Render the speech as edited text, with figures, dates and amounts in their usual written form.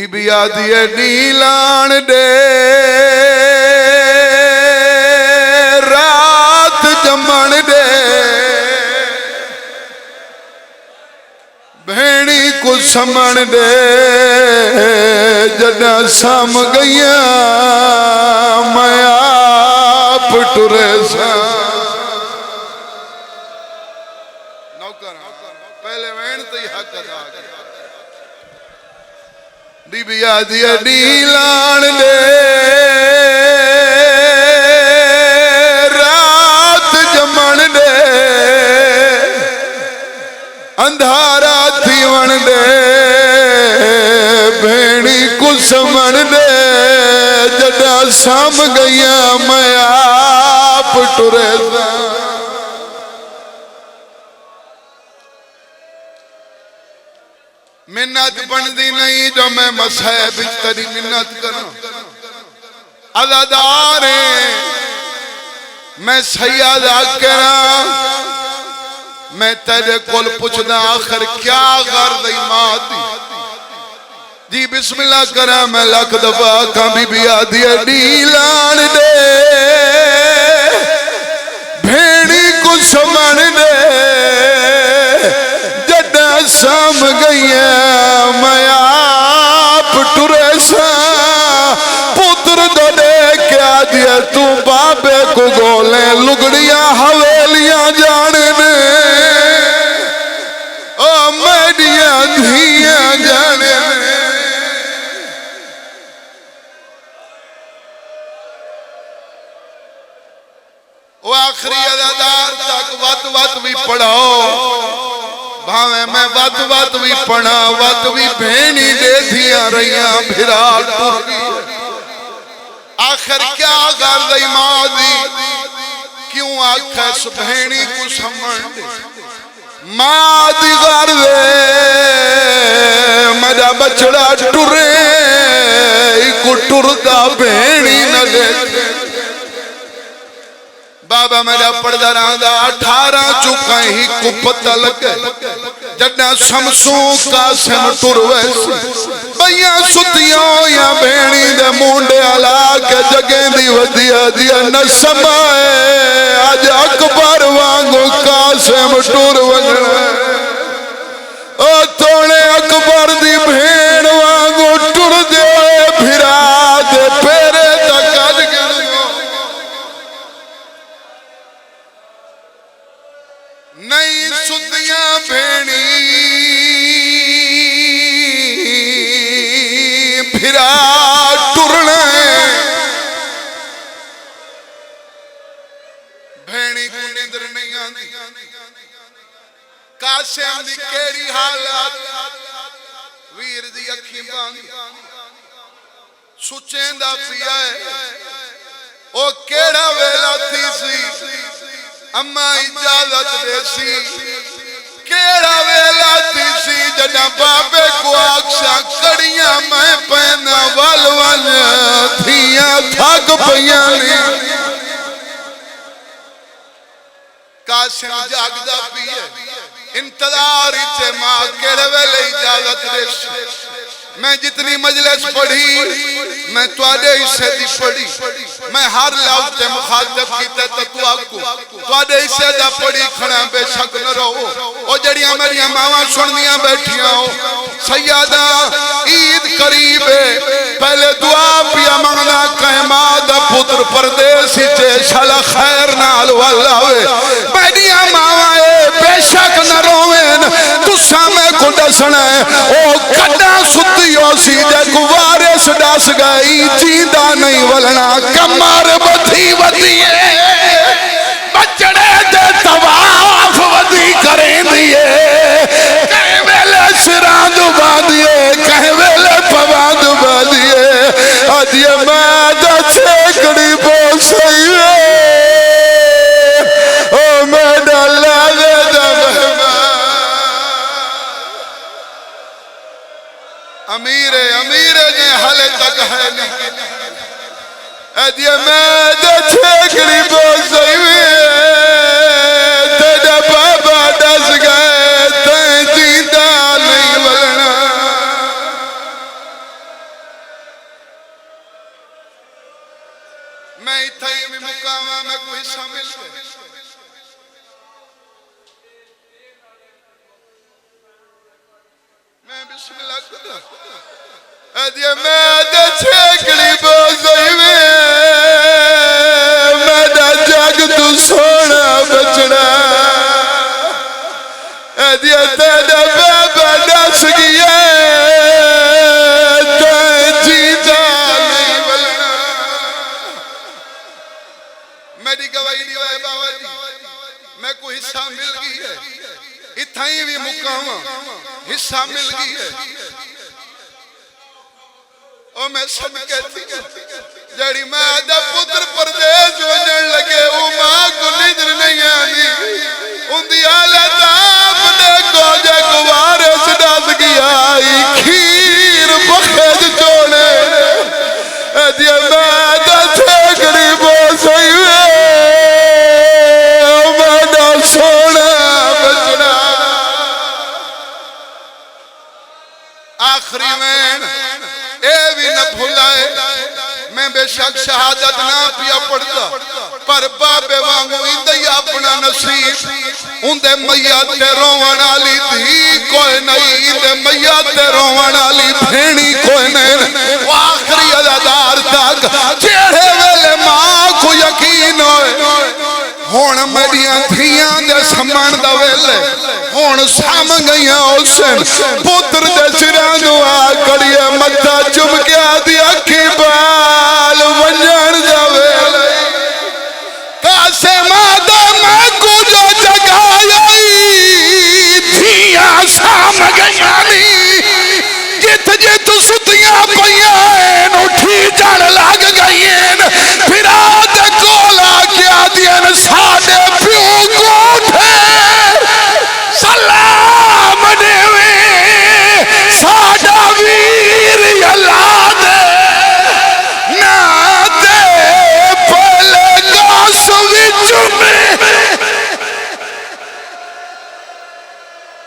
be آدھی نیلان دے رات جمن دے بھینی کو سمن دے جڑا سام گئیاں میں آپ ٹرے سا پہلے وین تی حق ادا گیا بی بی آدھی نیلان دے رات جمن دے اندھارا تھیون دے بھینی کو سمن دے جڑا سام گئیاں میں آپ ٹرے سا منت بندی نہیں جو میں مسیح بچتری منت کروں عزاداریں میں سیاد آکرہ میں تیرے کل پچھنا آخر کیا غرد ایماد دی جی بسم اللہ کرا میں لکھ دفعہ کھا بی بی آدھی نیلان دے بھینی کو سمن دے جڑا سام گئیاں میں آپ ٹرے سا پتر دو دے کیا دیا تو بابے کو گولیں لگڑیاں حویلیاں جانے میں او میڈیاں دھیاں جانے میں وہ آخری عزادار تک وات بھی پڑھاؤ بھاویں میں وات بھی پڑھا وات بھی بھینی دے دیا رہیاں بھرا ٹر گئی آخر کیا غرض ایمادی کیوں آکھا اس بھینی کو سمن دے مادی غرض مجھا بچڑا ٹرے کو ٹردہ بھینی نہ لے بابا میرا پردہ راندہ 18 چکا ہی کو پتہ لگے جڑا سمسوں قاسم ٹرویس بیاں ستیوں یا بینی دے مونڈے علا کے جگیں دی ودیا دیا نسمائے آج اکبر وانگو قاسم ٹرویس او توڑے اکبر دی بھین وانگو ٹر دے بھرا دے پیرے تک آج گئے نئی ستیاں بھینی بھرا ٹرنے بھینی کو نیندر نہیں آندی قاسم دی کیڑی حالات ویر دی اکھی باندی سچیں دا پیا ہے او کیڑا ویلا تھی سی اما اجازت دے سی کیڑا ویلا تیسی جنا بابے کو آکشا کڑیاں میں پہنا والوال تھیاں تھاک پیانی قاسم جاگدہ پیئے انتظاری چھے ماں کیڑے ویلے اجازت دے سی میں جتنی مجلس پڑھی میں توڑے اسے دی پڑھی میں ہر لفظ تے مخاطب کیتے تو آکو توڑے اسے دا پڑھی کھڑا بے شک نہ رہو او جڑیاں میریاں ماواں سننیاں بیٹھیاں ہو سیادہ عید قریب ہے پہلے دعا پیا مانگنا کہیں مادہ پتر پردیسی چے شالا خیر نال والا ہوئے میریاں ماواں بے شک نہ روین تو سامے کو دسنا ہے او کھڑا ستیوں سی جے کو وارس ڈاس گئی جیندہ نہیں ولنا کمار بدھی ودیے بچڑے دے تواف ودی کریں دیئے کہیں ویلے سراند بادیے کہیں ویلے پواند بادیے آج یہ مادہ چھیکڑی بول سہی ہے او میڈا لاغے دا مہمان امیر نے حل تک ہے نہیں ادھے میں دے چھیکڑی بول سہی ہے تیرا بابا ڈس گئے تین جیندہ نہیں ولنا میں اتھا ہی بھی مقامہ میں کوئی حصہ مل گئے میں بسم اللہ کرتا ادھیا میں دے چھیکڑی بازائی میں دا جاگ تو سونا بچنا ادھیا تیرا بابا نس گیا تو جیتا نہیں بلنا میری گواہی نہیں ہوئے بابا جی میں کو حصہ مل گئی ہے اتھائی بھی مقامہ حصہ مل گئی ہے اور میں سب کہتی جڑی ماں دا پتر پردیس ونجن لگے وہ ماں کو نظر نہیں آنی ان دی حالت آپ نے کو جے گوارس ڈاس گیا کھیر بخید چوڑے دیا ماں دا چھکڑی بوسائی ماں دا سونا بچنا آخری میں اے بھی نہ بھولائے میں بے شک شہادت نہ پیا پڑتا پر بابے وانگو اندھائی اپنا نصیب اندھے میت تے روان آلی تھی کوئی نہیں اندھے میت تے روان آلی بھینی کوئی نہیں وہ آخری عددار تک چیڑے ویلے ماں کو یقین ہوئے ہون میڈیاں تھیاں دے سمان دا ویلے ہون سام گئیاں اسن پتر دے سران دعا کڑیے مدہ چم گیا دیا کی بال ونجن دا ویلے کاسے مادہ میں کو جو جگائی تھیاں سام گئیاں نہیں جت جت ستیاں پہیاں اٹھی جان لگ